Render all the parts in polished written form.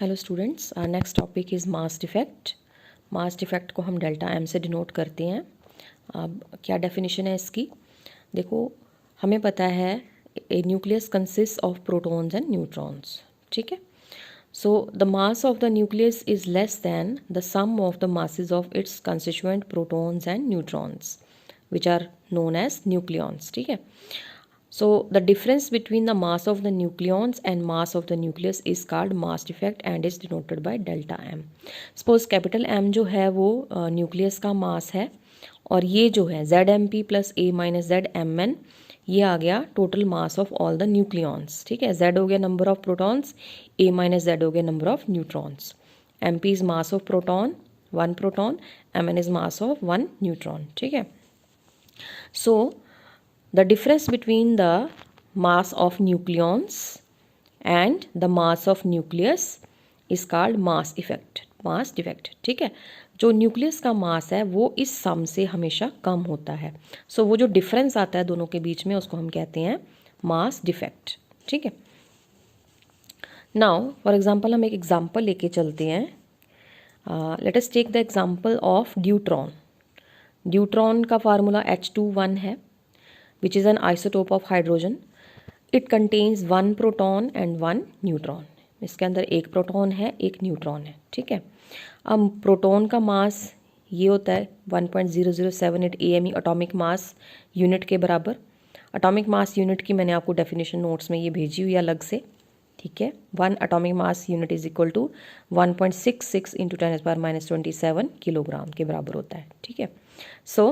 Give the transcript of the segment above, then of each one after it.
Hello students, next topic is mass defect. Mass defect को हम delta M से denote करते हैं। अब क्या डेफिनेशन है इसकी? देखो, हमें पता है a nucleus consist of protons and neutrons. ठीक है, so the mass of the nucleus is less than the sum of the masses of its constituent protons and neutrons which are known as nucleons. ठीक है, so the difference between the mass of the nucleons and mass of the nucleus is called mass defect and is denoted by delta m. Suppose capital M जो है वो nucleus का मास है और ये जो है ZMP plus A minus ZMN ये आ गया total mass of all the nucleons. ठीक है, Z हो गया number of protons, A minus Z हो गया number of neutrons. MP is mass of proton, 1 proton, MN is mass of 1 neutron. ठीक है, सो the difference between the mass of nucleons and the mass of nucleus is called mass effect, mass defect। ठीक है, जो nucleus का मास है वो इस सम से हमेशा कम होता है। सो वो जो डिफरेंस आता है दोनों के बीच में उसको हम कहते हैं मास डिफेक्ट। ठीक है, नाउ फॉर एग्जांपल हम एक एग्जांपल लेके चलते हैं। Let us take the example of deuteron. Deuteron का फार्मूला H21 है which is an isotope of hydrogen. It contains 1 proton and 1 neutron. इसके अंदर एक प्रोटॉन है, एक न्यूट्रॉन है। ठीक है, अब प्रोटॉन का मास ये होता है 1.0078 AME एटॉमिक मास यूनिट के बराबर। एटॉमिक मास यूनिट की मैंने आपको डेफिनेशन नोट्स में ये भेजी हुई है अलग से। ठीक है, 1 atomic mass unit is equal to 1.66 into 10⁻⁻27 kilogram के बराबर होता है। ठीक है, सो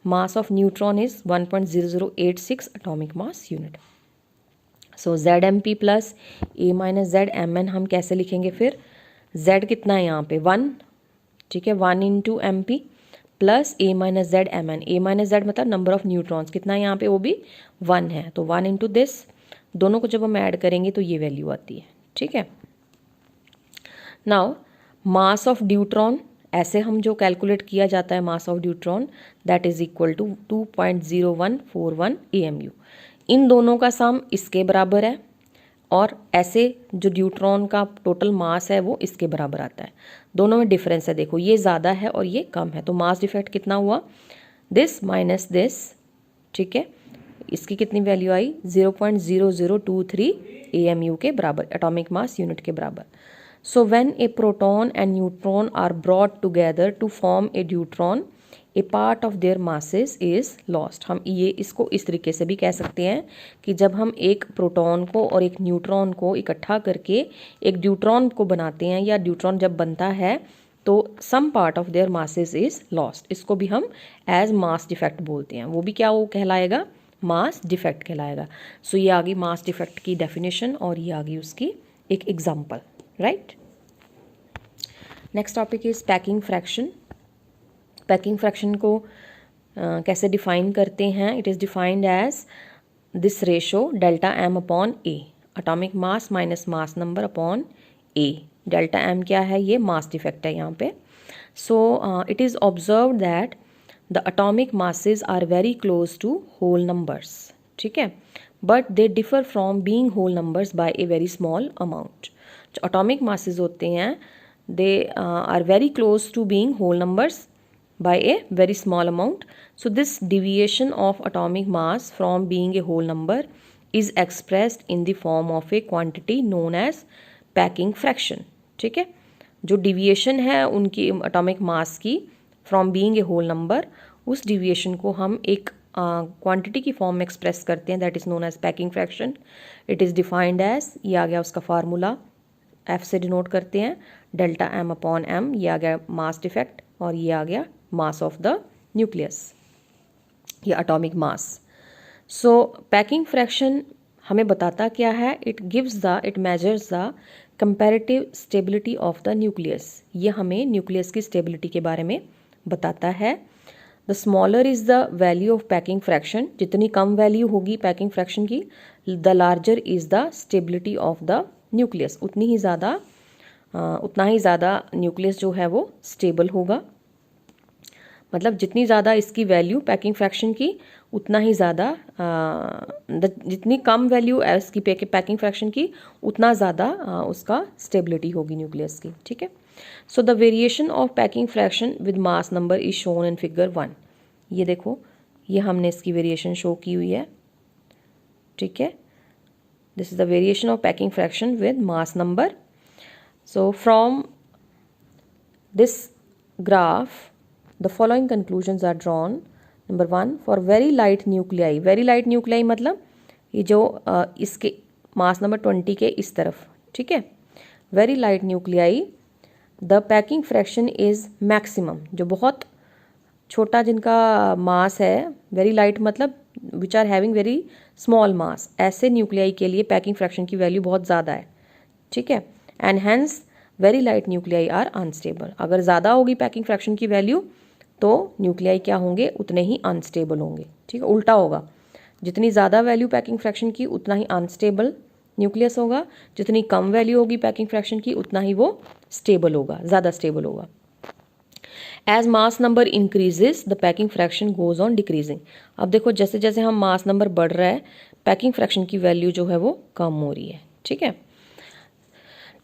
mass of neutron is 1.0086 atomic mass unit. So ZMP plus A minus ZMN हम कैसे लिखेंगे फिर? Z कितना है यहाँ पे 1। ठीक है, 1 into MP plus A minus ZMN। A minus Z मतलब नंबर ऑफ न्यूट्रॉन्स कितना है यहाँ पे, वो भी 1 है, तो 1 इंटू दिस। दोनों को जब हम ऐड करेंगे तो ये वैल्यू आती है। ठीक है, नाउ मास ऑफ ड्यूट्रॉन ऐसे हम जो कैलकुलेट किया जाता है mass of deuteron that is equal to 2.0141 AMU। इन दोनों का सम इसके बराबर है और ऐसे जो ड्यूट्रॉन का टोटल मास है वो इसके बराबर आता है। दोनों में डिफरेंस है, देखो ये ज़्यादा है और ये कम है, तो मास डिफेक्ट कितना हुआ, दिस माइनस दिस। ठीक है, इसकी कितनी वैल्यू आई 0.0023 AMU के बराबर, एटॉमिक मास यूनिट के बराबर। So when a proton and neutron are brought together to form a deuteron, a part of their masses is lost। हम ये इसको इस तरीके से भी कह सकते हैं कि जब हम एक प्रोटॉन को और एक न्यूट्रॉन को इकट्ठा करके एक ड्यूट्रॉन को बनाते हैं या ड्यूट्रॉन जब बनता है तो some part of their masses is lost. इसको भी हम एज मास डिफेक्ट बोलते हैं। वो भी क्या वो कहलाएगा, मास डिफेक्ट कहलाएगा। सो ये आ गई मास डिफेक्ट की डेफिनेशन और ये आ गई उसकी एक example, right. Next topic is packing fraction. Packing fraction को कैसे डिफाइन करते हैं? It is defined as this ratio delta M upon A, atomic mass minus mass number upon A. Delta M क्या है, ये मास डिफेक्ट है यहाँ पे। So it is observe that the atomic masses are very close to whole numbers. ठीक है, but they differ from being whole numbers by a very small amount. जो atomic masses होते हैं they are very close to being whole numbers by a very small amount. So this deviation of atomic mass from being a whole number is expressed in the form of a quantity known as packing fraction. ठीक है, जो deviation है उनकी atomic mass की from being a whole number, उस deviation को हम एक क्वांटिटी की फॉर्म में एक्सप्रेस करते हैं, that is known as packing fraction. It is defined as, ये आ गया उसका फार्मूला, F से डिनोट करते हैं डेल्टा एम अपॉन एम। ये आ गया मास डिफेक्ट और ये आ गया मास ऑफ द न्यूक्लियस, ये एटॉमिक मास। सो पैकिंग फ्रैक्शन हमें बताता क्या है, it measures the comparative stability of the nucleus. ये हमें न्यूक्लियस की स्टेबिलिटी के बारे में बताता है। The smaller is the value of packing fraction, जितनी कम वैल्यू होगी पैकिंग फ्रैक्शन की, the larger is the stability of the nucleus, उतना ही ज़्यादा न्यूक्लियस जो है वो स्टेबल होगा। मतलब जितनी ज़्यादा इसकी वैल्यू पैकिंग फ्रैक्शन की, उतना ही ज़्यादा जितनी कम वैल्यू है उसकी पैकिंग फ्रैक्शन की, उतना ज़्यादा उसका स्टेबिलिटी होगी न्यूक्लियस की, ठीक है। So the variation of packing fraction with mass number is shown in figure 1। ये देखो, ये हमने इसकी वेरिएशन शो की हुई है, ठीक है। This is the variation of packing fraction with mass number. So from this graph the following conclusions are drawn. Number 1, for very light nuclei, very light nuclei मतलब ये जो इसके मास नंबर 20 के इस तरफ, ठीक है, very light nuclei the packing fraction is maximum, जो बहुत छोटा जिनका मास है, very light मतलब which are having very small mass, ऐसे न्यूक्लियाई के लिए पैकिंग फ्रैक्शन की वैल्यू बहुत ज़्यादा है, ठीक है। And hence very light nuclei are unstable, अगर ज़्यादा होगी पैकिंग फ्रैक्शन की वैल्यू तो न्यूक्लियाई क्या होंगे, उतने ही अनस्टेबल होंगे, ठीक है। उल्टा होगा, जितनी ज़्यादा वैल्यू पैकिंग फ्रैक्शन की उतना ही अनस्टेबल न्यूक्लियस होगा, जितनी कम वैल्यू होगी पैकिंग फ्रैक्शन की उतना ही वो स्टेबल होगा, ज़्यादा स्टेबल होगा। As mass number increases the packing fraction goes on decreasing. अब देखो जैसे जैसे हम मास नंबर बढ़ रहा है पैकिंग फ्रैक्शन की वैल्यू जो है वो कम हो रही है, ठीक है।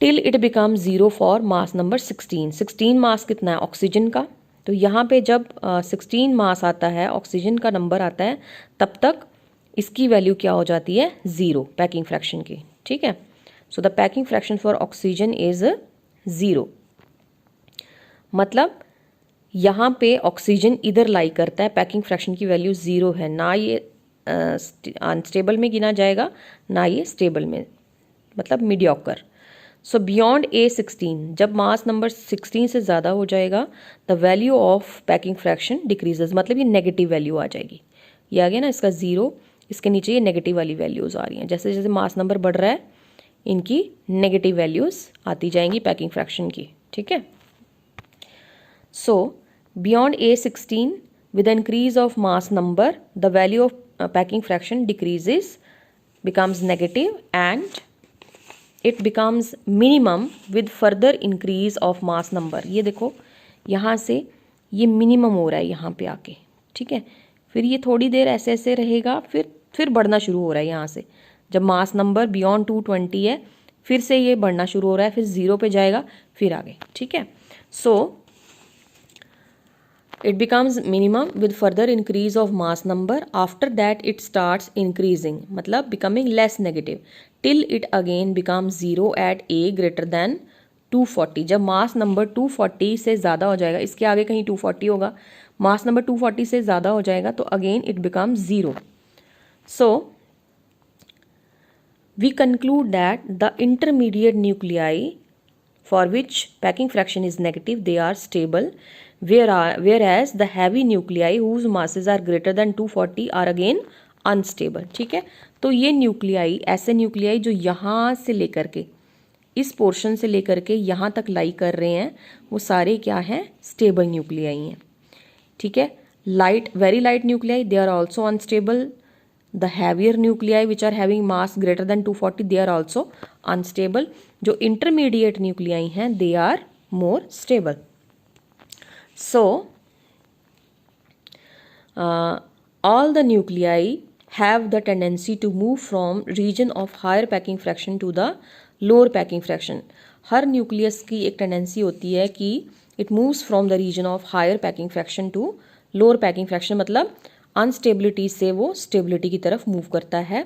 Till it become 0 for mass number 16। 16 मास कितना है ऑक्सीजन का, तो यहाँ पे जब 16 मास आता है, ऑक्सीजन का नंबर आता है, तब तक इसकी वैल्यू क्या हो जाती है, 0 पैकिंग फ्रैक्शन की, ठीक है। So the packing fraction for oxygen is 0। मतलब यहाँ पे ऑक्सीजन इधर लाई करता है, पैकिंग फ्रैक्शन की वैल्यू 0 है, ना ये अनस्टेबल में गिना जाएगा ना ये स्टेबल में, मतलब मीडियोकर। सो बियॉन्ड A16, जब मास नंबर 16 से ज़्यादा हो जाएगा the value of packing fraction decreases, मतलब ये नेगेटिव वैल्यू आ जाएगी। ये आ गया ना इसका 0, इसके नीचे ये नेगेटिव वाली वैल्यूज़ आ रही हैं। जैसे जैसे मास नंबर बढ़ रहा है इनकी नेगेटिव वैल्यूज़ आती जाएंगी पैकिंग फ्रैक्शन की, ठीक है। सो beyond A16 with the increase of mass number the value of packing fraction decreases, becomes negative, and it becomes minimum with further increase of mass number। ये देखो यहाँ से ये मिनिमम हो रहा है यहाँ पे आके, ठीक है। फिर ये थोड़ी देर ऐसे ऐसे रहेगा, फिर बढ़ना शुरू हो रहा है यहाँ से, जब मास नंबर बियॉन्ड 220 है फिर से ये बढ़ना शुरू हो रहा है, फिर 0 पे जाएगा, फिर आगे, ठीक है। सो it becomes minimum with further increase of mass number, after that it starts increasing, मतलब becoming less negative, till it again becomes 0 at A greater than 240। जब मास नंबर 240 से ज़्यादा हो जाएगा, इसके आगे कहीं 240 होगा, मास नंबर 240 से ज़्यादा हो जाएगा तो again it becomes 0। so we conclude that the intermediate nuclei for which packing fraction is negative they are stable, whereas the heavy nuclei whose masses are greater than 240 are again unstable, ठीक है। तो ये nuclei, ऐसे nuclei जो यहाँ से लेकर के इस पोर्शन से लेकर के यहाँ तक लाई कर रहे हैं, वो सारे क्या हैं, स्टेबल न्यूक्लियाई हैं, ठीक है। Light, very light nuclei they are also unstable, the heavier nuclei which are having mass greater than 240 they are also unstable, जो intermediate nuclei हैं they are more stable। so all the nuclei have the tendency to move from region of higher packing fraction to the lower packing fraction। Her nucleus की एक tendency होती है कि it moves from the region of higher packing fraction to lower packing fraction, मतलब instability से वो stability की तरफ मूव करता है।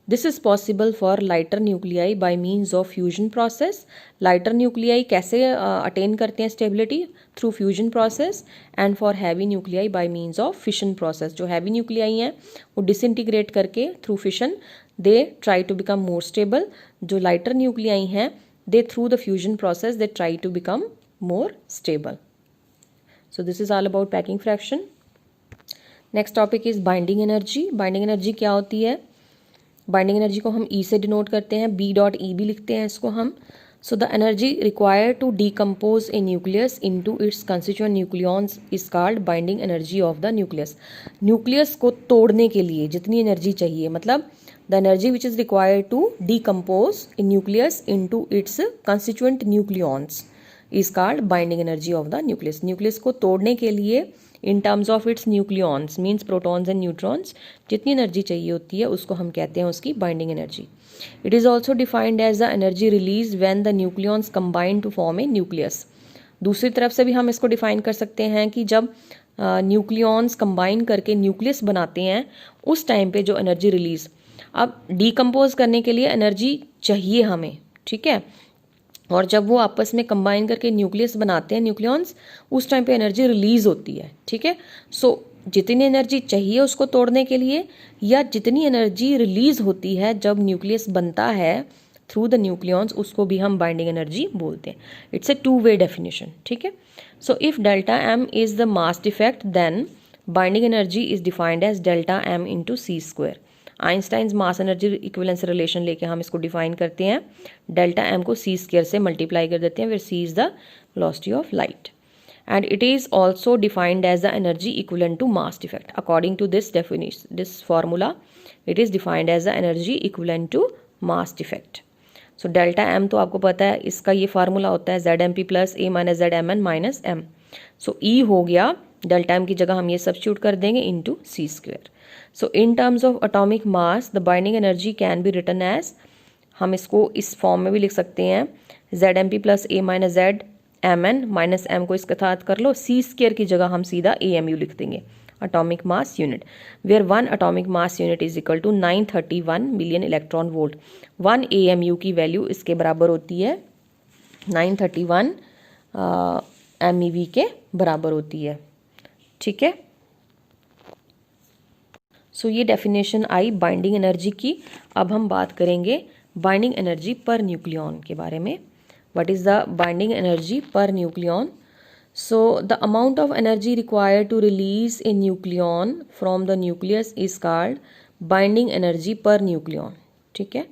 This is possible for lighter nuclei by means of fusion process. Lighter nuclei कैसे अटेन करते हैं stability, through fusion process, and for heavy nuclei by means of fission process. जो हैवी न्यूक्लियाई हैं वो डिसइंटीग्रेट करके through fission they try to become more stable, जो lighter nuclei हैं they through the fusion process they try to become more stable. So this is all about packing fraction. Next topic is binding energy. Binding energy क्या होती है, binding energy को हम ई से denote करते हैं, B.E भी लिखते हैं इसको हम। So the energy required to decompose a nucleus into its constituent nucleons is called binding energy of the nucleus. Nucleus को तोड़ने के लिए जितनी एनर्जी चाहिए, मतलब the energy which is required to decompose a nucleus into its constituent nucleons, is called binding energy of the nucleus. Nucleus को तोड़ने के लिए in terms of its nucleons means protons and neutrons जितनी energy चाहिए होती है उसको हम कहते हैं उसकी binding energy. It is also defined as the energy release when the nucleons combine to form a nucleus. दूसरी तरफ से भी हम इसको डिफाइन कर सकते हैं कि जब न्यूक्लियॉन्स कंबाइन करके न्यूक्लियस बनाते हैं उस टाइम पे जो एनर्जी रिलीज, अब डीकम्पोज करने के लिए एनर्जी चाहिए हमें, ठीक है, और जब वो आपस में कंबाइन करके न्यूक्लियस बनाते हैं न्यूक्लियॉन्स उस टाइम पे एनर्जी रिलीज होती है, ठीक है। सो जितनी एनर्जी चाहिए उसको तोड़ने के लिए या जितनी एनर्जी रिलीज होती है जब न्यूक्लियस बनता है थ्रू द न्यूक्लियॉन्स उसको भी हम बाइंडिंग एनर्जी बोलते हैं। It's a two way definition, ठीक है। So if delta M is the mass defect then binding energy is defined as delta M into C square. Einstein's mass energy equivalence relation लेके हम इसको define करते हैं, delta M को सी square से multiply कर देते हैं, फिर c is the velocity of light and it is also defined as the energy equivalent to mass defect. According to this definition, this formula, it is defined as the energy equivalent to mass defect. So delta m तो आपको पता है इसका ये formula होता है ZMP plus A minus ZMN minus M. So E हो गया, डेल्टा m की जगह हम ये सब्स्टिट्यूट कर देंगे into C square. So in terms of atomic mass the binding energy can be written as, हम इसको इस फॉर्म में भी लिख सकते हैं ZMP plus A minus ZMN minus M को इसके साथ कर लो, सी स्क्वायर की जगह हम सीधा AMU लिख देंगे, atomic mass unit, where 1 atomic mass unit is equal to 931 million electron volt. 1 AMU की वैल्यू इसके बराबर होती है 931 MeV के बराबर होती है, ठीक है. सो ये डेफिनेशन आई बाइंडिंग एनर्जी की. अब हम बात करेंगे बाइंडिंग एनर्जी पर न्यूक्लियॉन के बारे में. What is the binding energy पर nucleon? So the amount of energy required to release a nucleon from the nucleus is called binding energy per nucleon. ठीक है,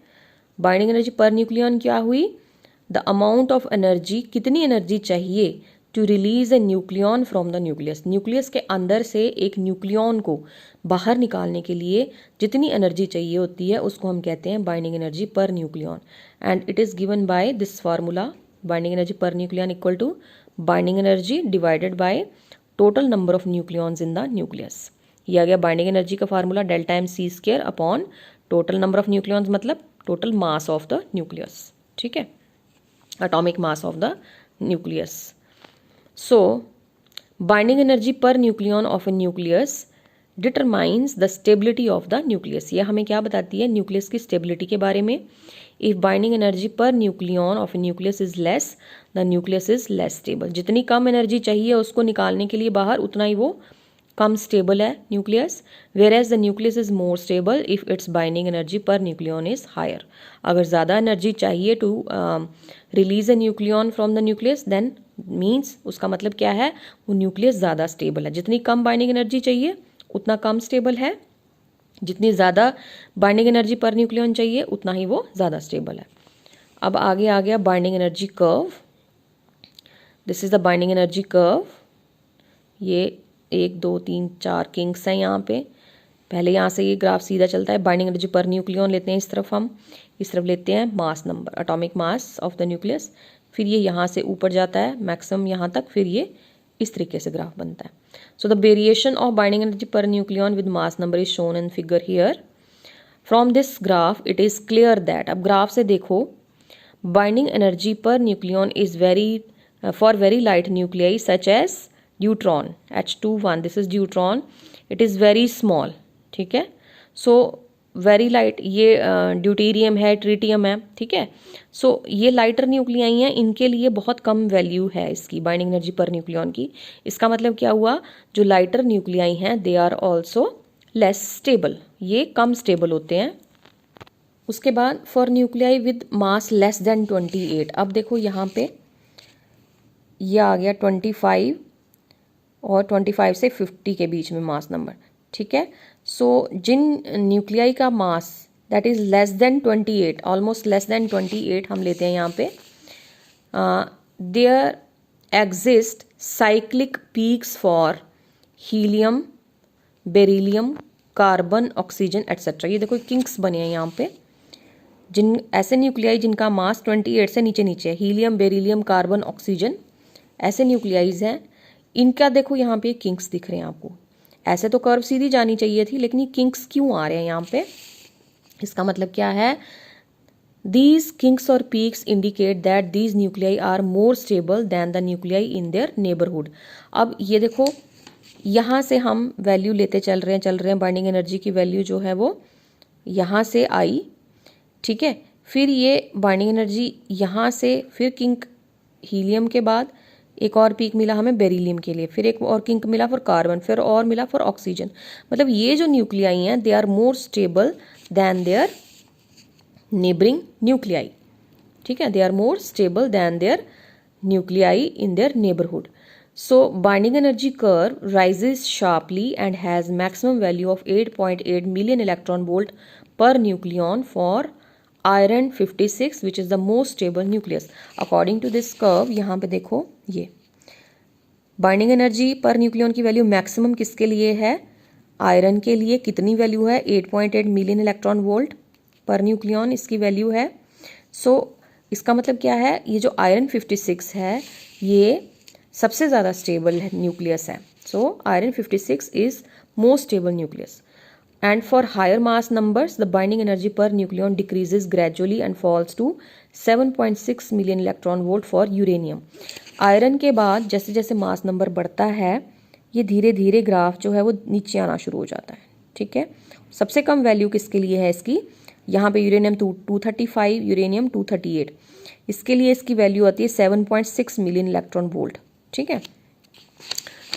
बाइंडिंग एनर्जी पर न्यूक्लियन क्या हुई? The amount of energy, कितनी एनर्जी चाहिए to release a nucleon from the nucleus, nucleus के अंदर से एक न्यूक्लियन को बाहर निकालने के लिए जितनी एनर्जी चाहिए होती है उसको हम कहते हैं binding energy per nucleon. And it is given by this formula, binding energy per nucleon equal to binding energy divided by total number of nucleons in the nucleus. ये आ गया बाइंडिंग एनर्जी का formula, delta m c square upon total number of nucleons मतलब total mass of the nucleus, ठीक है, atomic mass of the nucleus. So binding energy per nucleon of a nucleus determines the stability of the nucleus. ये हमें क्या बताती है? Nucleus की stability के बारे में. If binding energy per nucleon of a nucleus is less, the nucleus is less stable. जितनी कम एनर्जी चाहिए उसको निकालने के लिए बाहर, उतना ही वो कम स्टेबल है nucleus. Whereas the nucleus is more stable if its binding energy per nucleon is higher. अगर ज़्यादा एनर्जी चाहिए to release a nucleon from the nucleus then means उसका मतलब क्या है? वो न्यूक्लियस ज़्यादा स्टेबल है. जितनी कम बाइंडिंग एनर्जी चाहिए उतना कम स्टेबल है, जितनी ज़्यादा बाइंडिंग एनर्जी पर न्यूक्लियन चाहिए उतना ही वो ज़्यादा स्टेबल है. अब आगे आ गया binding energy curve. This is the binding energy curve. ये 1 2 3 4 किंग्स हैं यहाँ पे. पहले यहाँ से ये ग्राफ सीधा चलता है, बाइंडिंग एनर्जी पर न्यूक्लियन लेते हैं इस तरफ, हम इस तरफ लेते हैं mass number, atomic mass of the nucleus. फिर ये यहाँ से ऊपर जाता है मैक्सिमम यहाँ तक, फिर ये इस तरीके से ग्राफ बनता है. So the variation of binding energy per nucleon with mass number is shown in figure here. From this graph it is clear that, अब ग्राफ से देखो, binding energy per nucleon is very for very light nuclei such as deuteron H21, this is deuteron, it is very small, ठीक है. So very light, ये deuterium है, tritium है, ठीक है. सो ये लाइटर न्यूक्लियाई हैं, इनके लिए बहुत कम वैल्यू है इसकी बाइंडिंग एनर्जी पर न्यूक्लियन की. इसका मतलब क्या हुआ? जो लाइटर न्यूक्लियाई हैं they are also less stable, ये कम स्टेबल होते हैं. उसके बाद for nuclei with mass less than 28, अब देखो यहाँ पे ये आ गया 25 और 25 से 50 के बीच में मास नंबर, ठीक है. सो जिन न्यूक्लियाई का mass that is less than 28, almost less than 28 हम लेते हैं यहाँ पे, there exist cyclic peaks for helium, beryllium, carbon, oxygen etcetera. ये देखो किंग्स बने हैं यहाँ पे. जिन ऐसे न्यूक्लियाई जिनका मास 28 से नीचे नीचे है, हीलियम, बेरिलियम, कार्बन, ऑक्सीजन, ऐसे न्यूक्लियाइज हैं। इनका देखो यहाँ पे किंक्स दिख रहे हैं आपको। ऐसे तो कर्व सीधी जानी चाहिए थी, लेकिन ये किंक्स क्यों आ रहे हैं यहाँ पे? इसका मतलब क्या है? These kinks or peaks indicate that these nuclei are more stable than the nuclei in their neighborhood. अब ये देखो, यहाँ से हम वैल्यू लेते चल रहे हैं, बाइंडिंग एनर्जी की वैल्यू जो है वो यहाँ से आई, ठीक है। फिर ये बाइंडिंग एनर्जी यहाँ से, फिर किंक हीलियम के बाद एक और पीक मिला हमें बेरिलियम के लिए, फिर एक और किंक मिला फॉर कार्बन, फिर और मिला फॉर ऑक्सीजन। मतलब ये जो न्यूक्लियाई हैं they are more stable than their neighbouring nuclei, ठीक है। They are more stable than their nuclei in their neighbourhood. So binding energy curve rises sharply and has maximum value of 8.8 million electron volt per nucleon for iron 56 which is the most stable nucleus. According to this curve, यहाँ पे देखो ये binding energy per nucleon की value maximum किसके लिए है? Iron के लिए कितनी वैल्यू है? 8.8 million electron volt per nucleon इसकी वैल्यू है। सो इसका मतलब क्या है? ये जो आयरन 56 है ये सबसे ज़्यादा स्टेबल न्यूक्लियस है। So iron 56 is most stable nucleus. And for higher mass numbers the binding energy per nucleon decreases gradually and falls to 7.6 million electron volt for uranium. Iron के बाद जैसे जैसे मास नंबर बढ़ता है ये धीरे धीरे ग्राफ जो है वो नीचे आना शुरू हो जाता है, ठीक है। सबसे कम वैल्यू किसके लिए है इसकी? यहाँ पे यूरेनियम 235, यूरेनियम 238, इसके लिए इसकी वैल्यू आती है 7.6 मिलियन इलेक्ट्रॉन वोल्ट, ठीक है।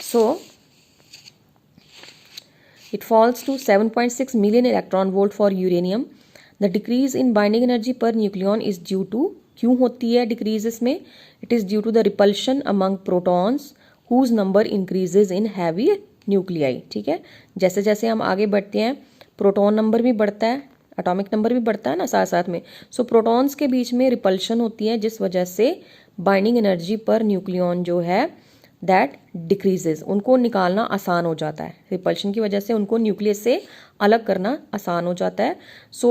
So it falls to 7.6 million electron volt for uranium. The decrease in binding energy per nucleon is due to, क्यों होती है डिक्रीज इसमें? It is due to the repulsion among protons whose number increases in heavy nuclei, ठीक है। जैसे जैसे हम आगे बढ़ते हैं प्रोटॉन नंबर भी बढ़ता है, एटॉमिक नंबर भी बढ़ता है ना साथ साथ में। सो प्रोटॉन्स के बीच में रिपल्शन होती है जिस वजह से बाइंडिंग एनर्जी पर न्यूक्लियन जो है दैट डिक्रीजेज, उनको निकालना आसान हो जाता है। रिपल्शन की वजह से उनको न्यूक्लियस से अलग करना आसान हो जाता है। सो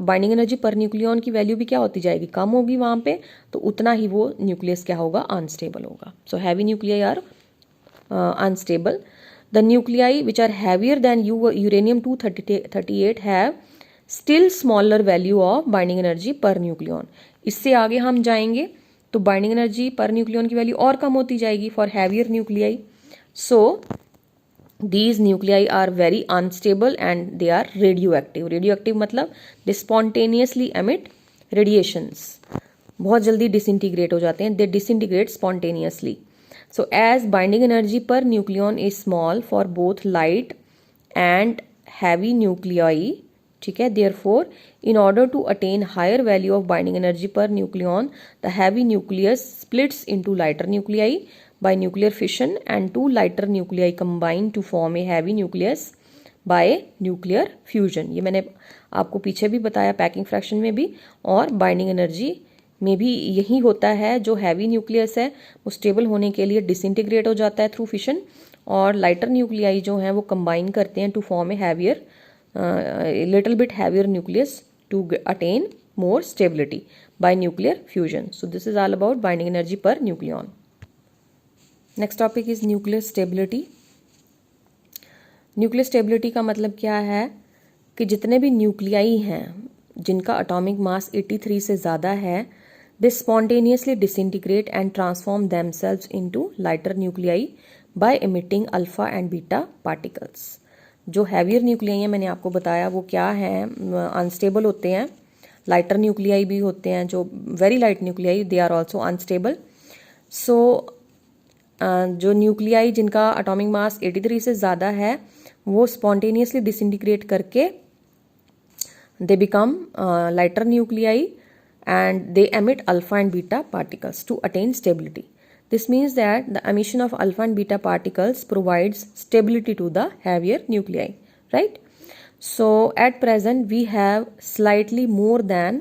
बाइंडिंग एनर्जी पर न्यूक्लियन की वैल्यू भी क्या होती जाएगी? कम होगी वहाँ पे, तो उतना ही वो न्यूक्लियस क्या होगा? अनस्टेबल होगा। So heavy nuclei are unstable. The nuclei which are heavier than uranium 238 have still smaller value of binding energy per nucleon. इससे आगे हम जाएंगे तो बाइंडिंग एनर्जी पर न्यूक्लियन की वैल्यू और कम होती जाएगी for heavier nuclei. So these nuclei are very unstable and they are radioactive. Radioactive मतलब they spontaneously emit radiations. बहुत जल्दी डिसइंटीग्रेट हो जाते हैं, they disintegrate spontaneously. So as binding energy per nucleon is small for both light and heavy nuclei, ठीक है, therefore in order to attain higher value of binding energy per nucleon the heavy nucleus splits into lighter nuclei by nuclear fission and two lighter nuclei combine to form a heavy nucleus by nuclear fusion. ये मैंने आपको पीछे भी बताया packing fraction में भी, और binding energy में भी यही होता है। जो हैवी न्यूक्लियस है वो स्टेबल होने के लिए डिसइंटीग्रेट हो जाता है थ्रू फिशन, और लाइटर न्यूक्लियाई जो हैं वो कंबाइन करते हैं to form a heavier little bit heavier nucleus to attain more stability by nuclear fusion. So this is all about binding energy per nucleon. Next topic is nuclear stability. Nuclear stability का मतलब क्या है कि जितने भी nuclei हैं जिनका atomic mass 83 से ज़्यादा है, they spontaneously disintegrate and transform themselves into lighter nuclei by emitting alpha and beta particles. जो हैवियर न्यूक्लियाई हैं मैंने आपको बताया वो क्या हैं? अनस्टेबल होते हैं. लाइटर न्यूक्लियाई भी होते हैं, जो very light nuclei they are also unstable. So जो न्यूक्लियाई जिनका अटोमिक मास 83 से ज़्यादा है वो स्पॉन्टेनियसली डिसइंटीग्रेट करके they become lighter nuclei and they emit alpha and beta particles to attain stability. This means that the emission of alpha and beta particles provides stability to the heavier nuclei, right? So at present we have slightly more than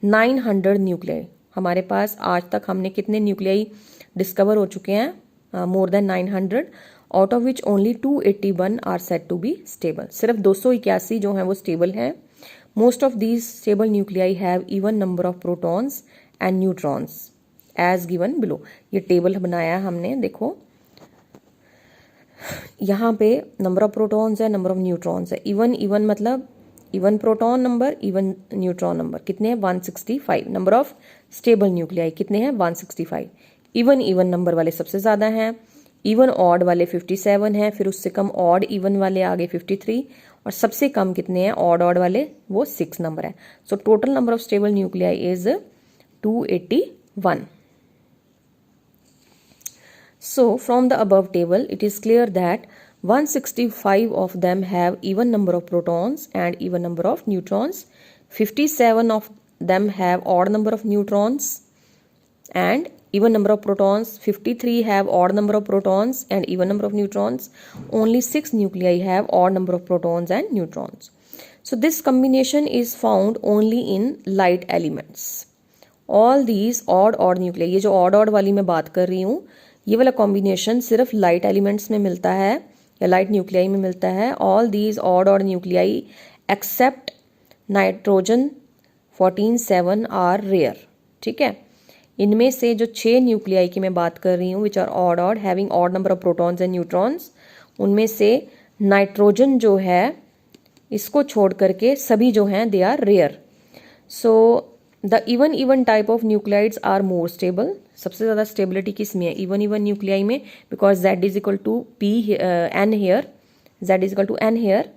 900 nuclei. हमारे पास आज तक हमने कितने nuclei discover हो चुके हैं? More than 900, out of which only 281 are said to be stable. सिर्फ 281 जो हैं वो स्टेबल हैं. Most of these stable nuclei have even number of protons and neutrons as given below. ये टेबल बनाया है हमने, देखो यहाँ पे नंबर ऑफ प्रोटॉन्स है, नंबर ऑफ न्यूट्रॉन्स है। इवन इवन मतलब even proton number, even neutron number कितने हैं 165। नंबर ऑफ स्टेबल न्यूक्लियाई कितने हैं 165। इवन इवन नंबर वाले सबसे ज़्यादा हैं, इवन ऑड वाले 57 हैं, फिर उससे कम ऑड इवन वाले आगे 53, और सबसे कम कितने हैं ऑड ऑड वाले, वो 6 नंबर है। So total number of stable nuclei is 281. So from the above table, it is clear that 165 of them have even number of protons and even number of neutrons. 57 of them have odd number of neutrons and even number of protons. 53 have odd number of protons and even number of neutrons. Only 6 nuclei have odd number of protons and neutrons. So this combination is found only in light elements. All these odd nuclei, ये जो odd वाली मैं बात कर रही हूँ, ये वाला कॉम्बिनेशन सिर्फ लाइट एलिमेंट्स में मिलता है या लाइट न्यूक्लियाई में मिलता है। All these odd nuclei except nitrogen 14-7 are rare. ठीक है, इनमें से जो 6 न्यूक्लियाई की मैं बात कर रही हूँ which are odd having odd number of protons and neutrons, उनमें से नाइट्रोजन जो है इसको छोड़ करके सभी जो हैं they are rare. So the even type of nuclides are more stable. सबसे ज़्यादा स्टेबिलिटी किस में है इवन न्यूक्लियाई में, because z is equal to p n here, z is equal to n here.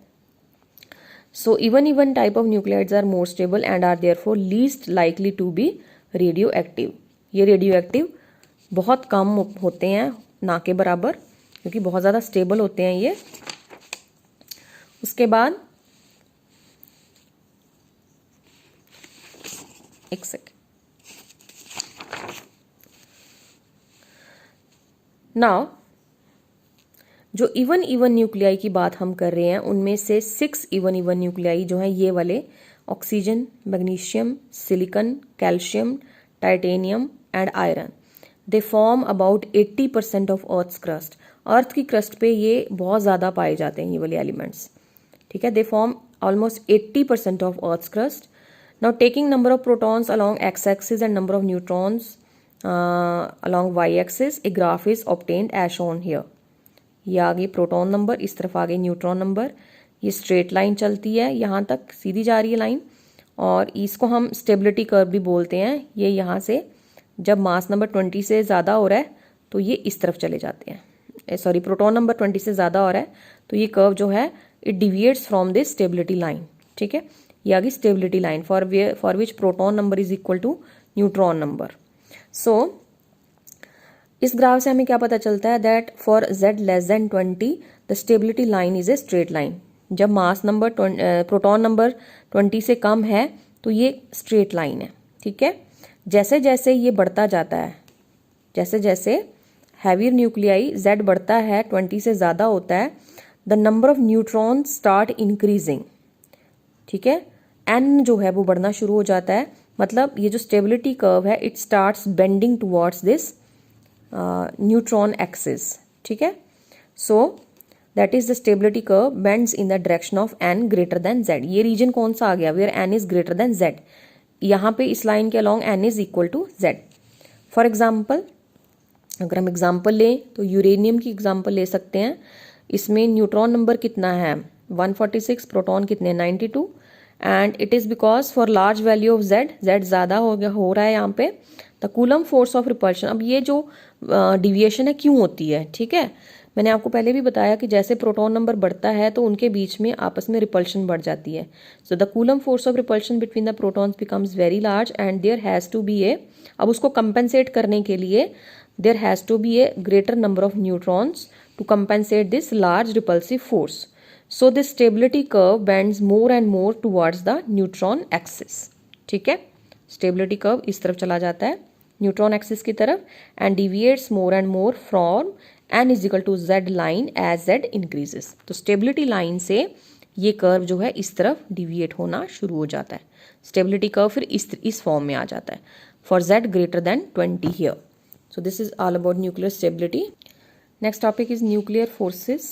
So even type of nuclides are more stable and are therefore least likely to be radioactive. ये radioactive बहुत कम होते हैं, ना के बराबर, क्योंकि बहुत ज़्यादा स्टेबल होते हैं ये। उसके बाद एक सेकेंड, नाउ जो इवन न्यूक्लियाई की बात हम कर रहे हैं उनमें से 6 इवन न्यूक्लियाई जो हैं ये वाले oxygen, magnesium, silicon, calcium, titanium and iron, they form about 80% of earth's crust. Earth की क्रस्ट पे ये बहुत ज़्यादा पाए जाते हैं ये वाले एलिमेंट्स। ठीक है, they form almost 80% of earth's crust. Now taking number of protons along X axis and number of neutrons along y-axis, a graph is obtained as shown here. ये आगे प्रोटॉन नंबर, इस तरफ आगे न्यूट्रॉन नंबर, ये straight line चलती है यहाँ तक सीधी जा रही है लाइन, और इसको हम स्टेबिलिटी कर्व भी बोलते हैं। ये यहाँ से जब मास नंबर 20 से ज़्यादा हो रहा है तो ये इस तरफ चले जाते हैं, सॉरी प्रोटॉन नंबर 20 से ज़्यादा हो रहा है तो ये कर्व जो है it deviates from this stability line. ठीक है, ये आगे stability line for which proton number is equal to neutron number. So इस ग्राफ से हमें क्या पता चलता है that for z less than 20 the stability line is a straight line. जब मास नंबर प्रोटॉन नंबर 20 से कम है तो ये स्ट्रेट लाइन है। ठीक है, जैसे जैसे ये बढ़ता जाता है, जैसे जैसे हैवियर न्यूक्लियाई z बढ़ता है 20 से ज़्यादा होता है, the number of neutron start increasing. ठीक है, n जो है वो बढ़ना शुरू हो जाता है, मतलब ये जो स्टेबिलिटी कर्व है it starts bending towards this neutron axis. ठीक है, so that is the stability curve bends in the direction of n greater than z। ये रीजन कौन सा आ गया where n is greater than z, यहाँ पे इस लाइन के along n is equal to z। For example अगर हम एग्जाम्पल लें तो यूरेनियम की एग्जाम्पल ले सकते हैं। इसमें न्यूट्रॉन नंबर कितना है 146, प्रोटॉन कितने 92, and it is because for large value of z ज़्यादा हो रहा है यहाँ पे the Coulomb force of repulsion. अब ये जो डिविएशन है क्यों होती है, ठीक है, मैंने आपको पहले भी बताया कि जैसे प्रोटॉन नंबर बढ़ता है तो उनके बीच में आपस में रिपल्शन बढ़ जाती है। So the Coulomb force of repulsion between the protons becomes very large and there has to be a, अब उसको कंपेंसेट करने के लिए there has to be a greater number of neutrons to compensate this large repulsive force. So this stability curve bends more and more towards the neutron axis. ठीक है, stability curve इस तरफ चला जाता है न्यूट्रॉन एक्सिस की तरफ and deviates more and more from n is equal to z line as z increases. तो स्टेबिलिटी लाइन से ये कर्व जो है इस तरफ डिविएट होना शुरू हो जाता है। स्टेबिलिटी कर्व फिर इस फॉर्म में आ जाता है for z greater than 20 here. So this is all about nuclear stability. Next topic is nuclear forces.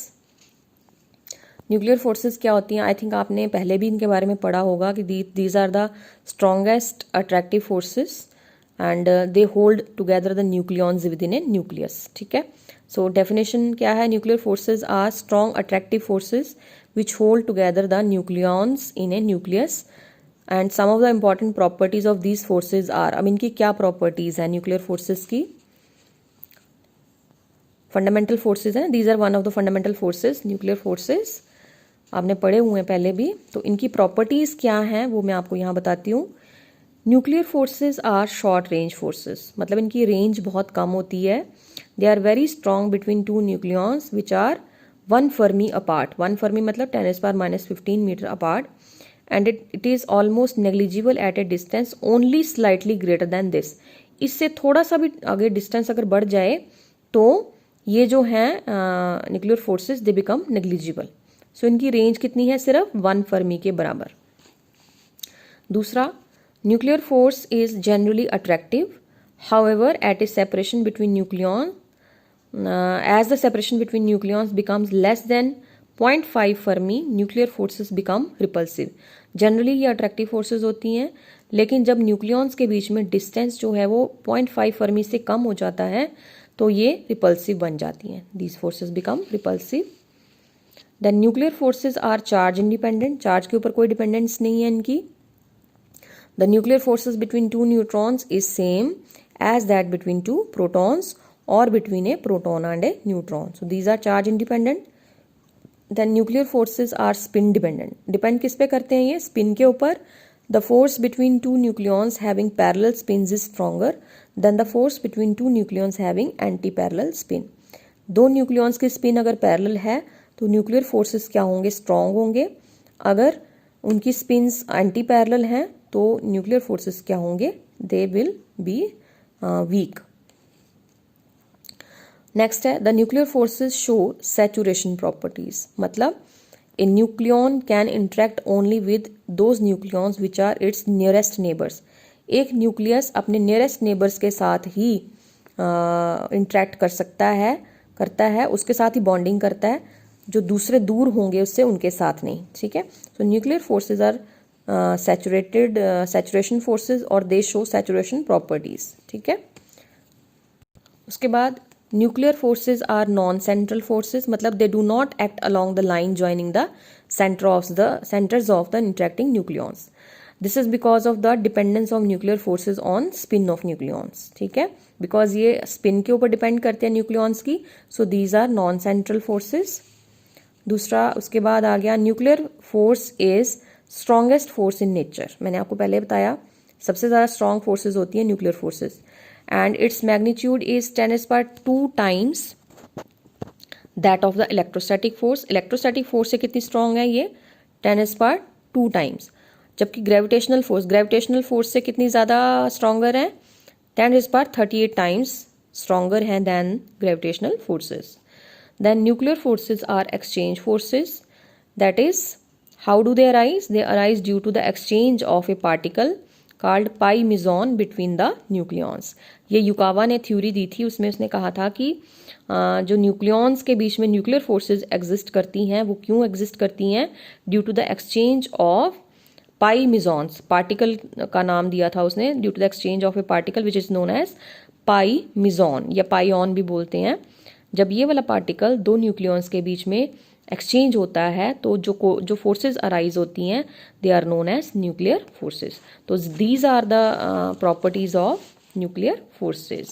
Nuclear forces क्या होती हैं? आई थिंक आपने पहले भी इनके बारे में पढ़ा होगा कि these are the strongest attractive forces and they hold together the nucleons within a nucleus. ठीक है, सो डेफिनेशन क्या है? Nuclear forces are strong attractive forces which hold together the nucleons in a nucleus and some of the important properties of these forces are. अब इनकी क्या properties है nuclear forces की? Fundamental forces है, these are one of the fundamental forces nuclear forces, आपने पढ़े हुए हैं पहले भी। तो इनकी प्रॉपर्टीज क्या हैं वो मैं आपको यहाँ बताती हूँ। Nuclear forces are short range forces, मतलब इनकी रेंज बहुत कम होती है। They are very strong between two nucleons which are 1 fermi apart. 1 fermi मतलब 10⁻⁻15 metre apart and it is almost negligible at a distance only slightly greater than this. इससे थोड़ा सा भी आगे डिस्टेंस अगर बढ़ जाए तो ये जो हैं nuclear forces they become negligible. So इनकी रेंज कितनी है? सिर्फ 1 फर्मी के बराबर। दूसरा, nuclear force is generally attractive, however at a separation between nucleon as the separation between nucleons becomes less than 0.5 fermi, nuclear forces become repulsive. Generally ये attractive forces होती हैं, लेकिन जब न्यूक्लियॉन्स के बीच में डिस्टेंस जो है वो 0.5 फर्मी से कम हो जाता है तो ये रिपल्सिव बन जाती हैं। These forces become repulsive. Then nuclear forces are charge independent, charge के ऊपर कोई डिपेंडेंस नहीं है इनकी। The nuclear forces between two neutrons is same as that between two protons और between a proton and a neutron. So these are charge independent. Then nuclear forces are spin dependent. Depend किस पे करते हैं ये? Spin के ऊपर। The force between two nucleons having parallel spins is stronger than the force between two nucleons having anti parallel spin. दो nucleons की spin अगर पैरेलल है तो न्यूक्लियर फोर्सेस क्या होंगे? स्ट्रॉन्ग होंगे। अगर उनकी स्पिन्स एंटी पैरेलल हैं तो न्यूक्लियर फोर्सेस क्या होंगे? They will be weak. Next है the nuclear forces show saturation properties, मतलब a nucleon can interact only with those nucleons which are its nearest neighbours. एक न्यूक्लियस अपने नियरेस्ट नेबर्स के साथ ही इंटरेक्ट करता है, उसके साथ ही बॉन्डिंग करता है, जो दूसरे दूर होंगे उससे उनके साथ नहीं। ठीक है, so nuclear forces are saturation forces और दे शो सैचुरेशन प्रॉपर्टीज। ठीक है, उसके बाद nuclear forces are non central forces, मतलब they do not act along the line joining the centres of the interacting nucleons. This is because of the dependence of nuclear forces on spin of nucleons. ठीक है, because ये spin के ऊपर depend करते हैं nucleons की, so these are non central forces. दूसरा, उसके बाद आ गया nuclear force is strongest force in nature. मैंने आपको पहले बताया सबसे ज़्यादा स्ट्रॉन्ग फोर्सेज होती हैं nuclear forces and its magnitude is 10⁻² times that of the electrostatic force। electrostatic force से कितनी strong है ये? 10⁻² times। जबकि gravitational force से कितनी ज़्यादा stronger है? 10⁻38 times stronger है than gravitational forces। Then nuclear forces are exchange forces, that is how do they arise? They arise due to the exchange of a particle called pi meson between the nucleons। ये Yukawa ने theory दी थी, उसमें उसने कहा था कि जो nucleons के बीच में न्यूक्लियर फोर्सेज एग्जिस्ट करती हैं वो क्यों एग्जिस्ट करती हैं? Due to the exchange of pi mesons. Particle का नाम दिया था उसने, due to the exchange of a particle which is known as pi meson या पाईऑन भी बोलते हैं। जब ये वाला पार्टिकल दो न्यूक्लियॉन्स के बीच में एक्सचेंज होता है तो जो फोर्सेज अराइज होती हैं they are known as nuclear forces. तो these are the properties of nuclear forces.